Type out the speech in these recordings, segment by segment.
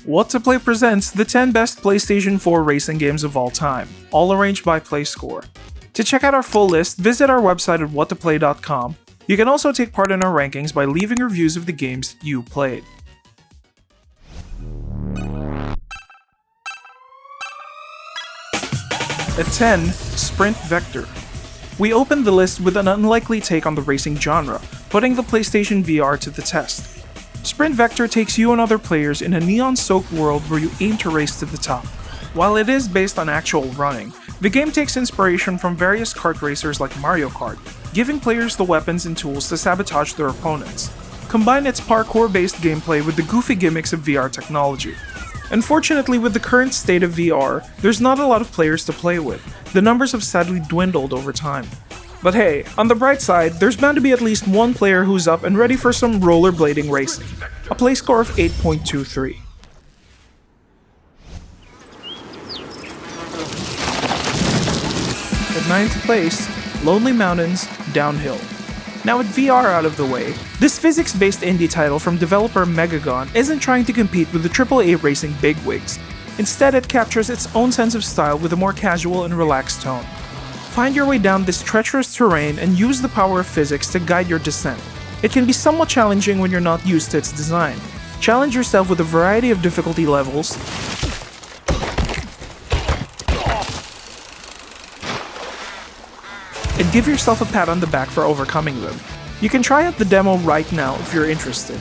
What to Play presents the 10 best PlayStation 4 racing games of all time, all arranged by PlayScore. To check out our full list, visit our website at whattoplay.com. You can also take part in our rankings by leaving reviews of the games you played. At 10, Sprint Vector. We opened the list with an unlikely take on the racing genre, putting the PlayStation VR to the test. Sprint Vector takes you and other players in a neon-soaked world where you aim to race to the top. While it is based on actual running, the game takes inspiration from various kart racers like Mario Kart, giving players the weapons and tools to sabotage their opponents. Combine its parkour-based gameplay with the goofy gimmicks of VR technology. Unfortunately, with the current state of VR, there's not a lot of players to play with. The numbers have sadly dwindled over time. But hey, on the bright side, there's bound to be at least one player who's up and ready for some rollerblading racing. A play score of 8.23. At 9th place, Lonely Mountains Downhill. Now with VR out of the way, this physics-based indie title from developer Megagon isn't trying to compete with the AAA racing bigwigs. Instead, it captures its own sense of style with a more casual and relaxed tone. Find your way down this treacherous terrain and use the power of physics to guide your descent. It can be somewhat challenging when you're not used to its design. Challenge yourself with a variety of difficulty levels, and give yourself a pat on the back for overcoming them. You can try out the demo right now if you're interested.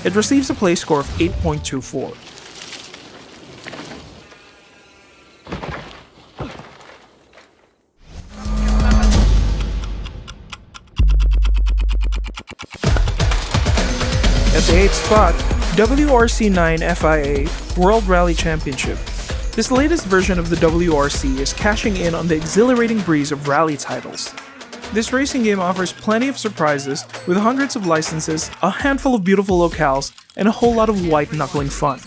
It receives a play score of 8.24. At the 8th spot, WRC9 FIA World Rally Championship. This latest version of the WRC is cashing in on the exhilarating breeze of rally titles. This racing game offers plenty of surprises with hundreds of licenses, a handful of beautiful locales, and a whole lot of white-knuckling fun.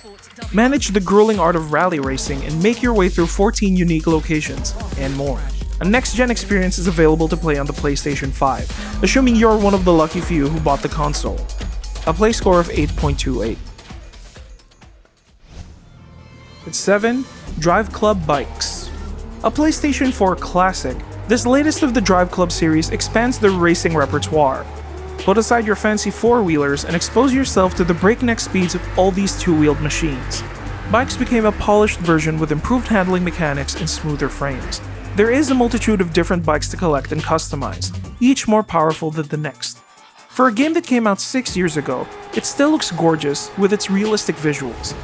Manage the grueling art of rally racing and make your way through 14 unique locations, and more. A next-gen experience is available to play on the PlayStation 5, assuming you're one of the lucky few who bought the console. A play score of 8.28. At 7, Driveclub Bikes. A PlayStation 4 classic, this latest of the Driveclub series expands their racing repertoire. Put aside your fancy four-wheelers and expose yourself to the breakneck speeds of all these two-wheeled machines. Bikes became a polished version with improved handling mechanics and smoother frames. There is a multitude of different bikes to collect and customize, each more powerful than the next. For a game that came out 6 years ago, it still looks gorgeous with its realistic visuals.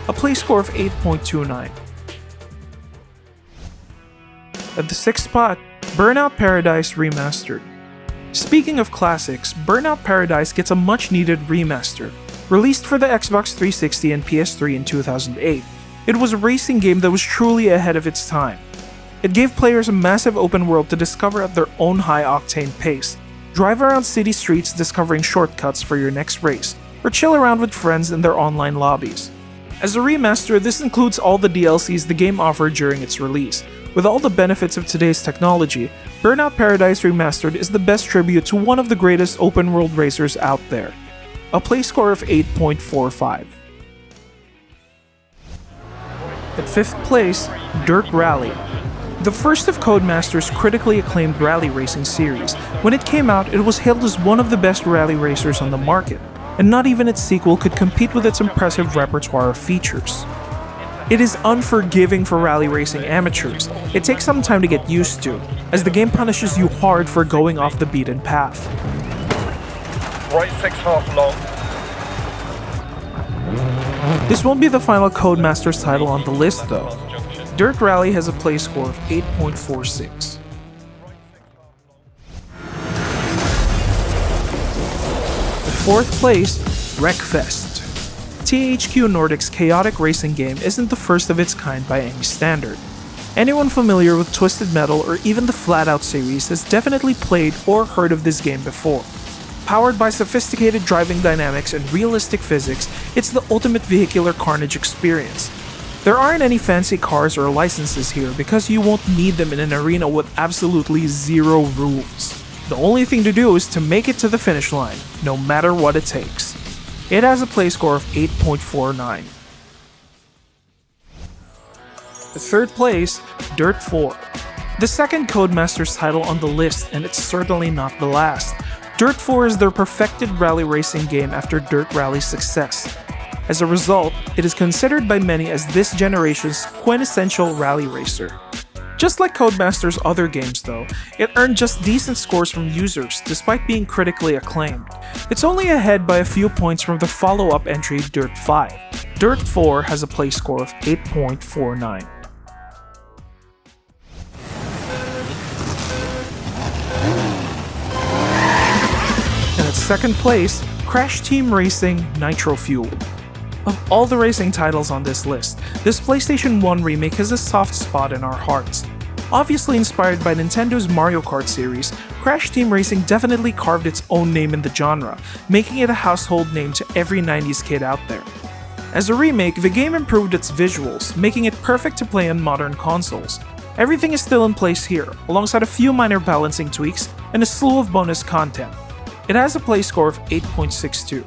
A play score of 8.29. At the 6th spot, Burnout Paradise Remastered. Speaking of classics, Burnout Paradise gets a much-needed remaster. Released for the Xbox 360 and PS3 in 2008, it was a racing game that was truly ahead of its time. It gave players a massive open world to discover at their own high-octane pace, drive around city streets discovering shortcuts for your next race, or chill around with friends in their online lobbies. As a remaster, this includes all the DLCs the game offered during its release. With all the benefits of today's technology, Burnout Paradise Remastered is the best tribute to one of the greatest open-world racers out there. A play score of 8.45. At 5th place, Dirt Rally. The first of Codemaster's critically acclaimed rally racing series. When it came out, it was hailed as one of the best rally racers on the market, and not even its sequel could compete with its impressive repertoire of features. It is unforgiving for rally racing amateurs. It takes some time to get used to, as the game punishes you hard for going off the beaten path. Right 6.5 long. This won't be the final Codemasters title on the list though. Dirt Rally has a play score of 8.46. At 4th place, Wreckfest. THQ Nordic's chaotic racing game isn't the first of its kind by any standard. Anyone familiar with Twisted Metal or even the Flatout series has definitely played or heard of this game before. Powered by sophisticated driving dynamics and realistic physics, it's the ultimate vehicular carnage experience. There aren't any fancy cars or licenses here because you won't need them in an arena with absolutely zero rules. The only thing to do is to make it to the finish line, no matter what it takes. It has a play score of 8.49. third place, Dirt 4. The second Codemasters title on the list, and it's certainly not the last. Dirt 4 is their perfected rally racing game after Dirt Rally's success. As a result, it is considered by many as this generation's quintessential rally racer. Just like Codemasters' other games though, it earned just decent scores from users despite being critically acclaimed. It's only ahead by a few points from the follow-up entry Dirt 5. Dirt 4 has a play score of 8.49. And at second place, Crash Team Racing Nitro-Fueled. Of all the racing titles on this list, this PlayStation 1 remake has a soft spot in our hearts. Obviously inspired by Nintendo's Mario Kart series, Crash Team Racing definitely carved its own name in the genre, making it a household name to every 90s kid out there. As a remake, the game improved its visuals, making it perfect to play on modern consoles. Everything is still in place here, alongside a few minor balancing tweaks and a slew of bonus content. It has a play score of 8.62.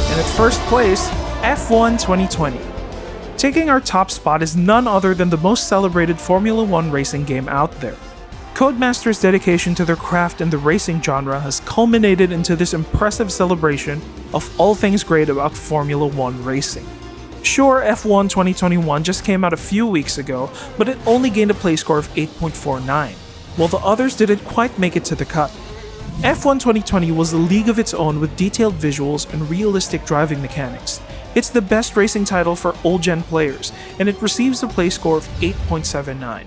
And at first place, F1 2020. Taking our top spot is none other than the most celebrated Formula 1 racing game out there. Codemasters' dedication to their craft in the racing genre has culminated into this impressive celebration of all things great about Formula 1 racing. Sure, F1 2021 just came out a few weeks ago, but it only gained a play score of 8.49, while the others didn't quite make it to the cut. F1 2020 was a league of its own with detailed visuals and realistic driving mechanics. It's the best racing title for old-gen players, and it receives a play score of 8.79.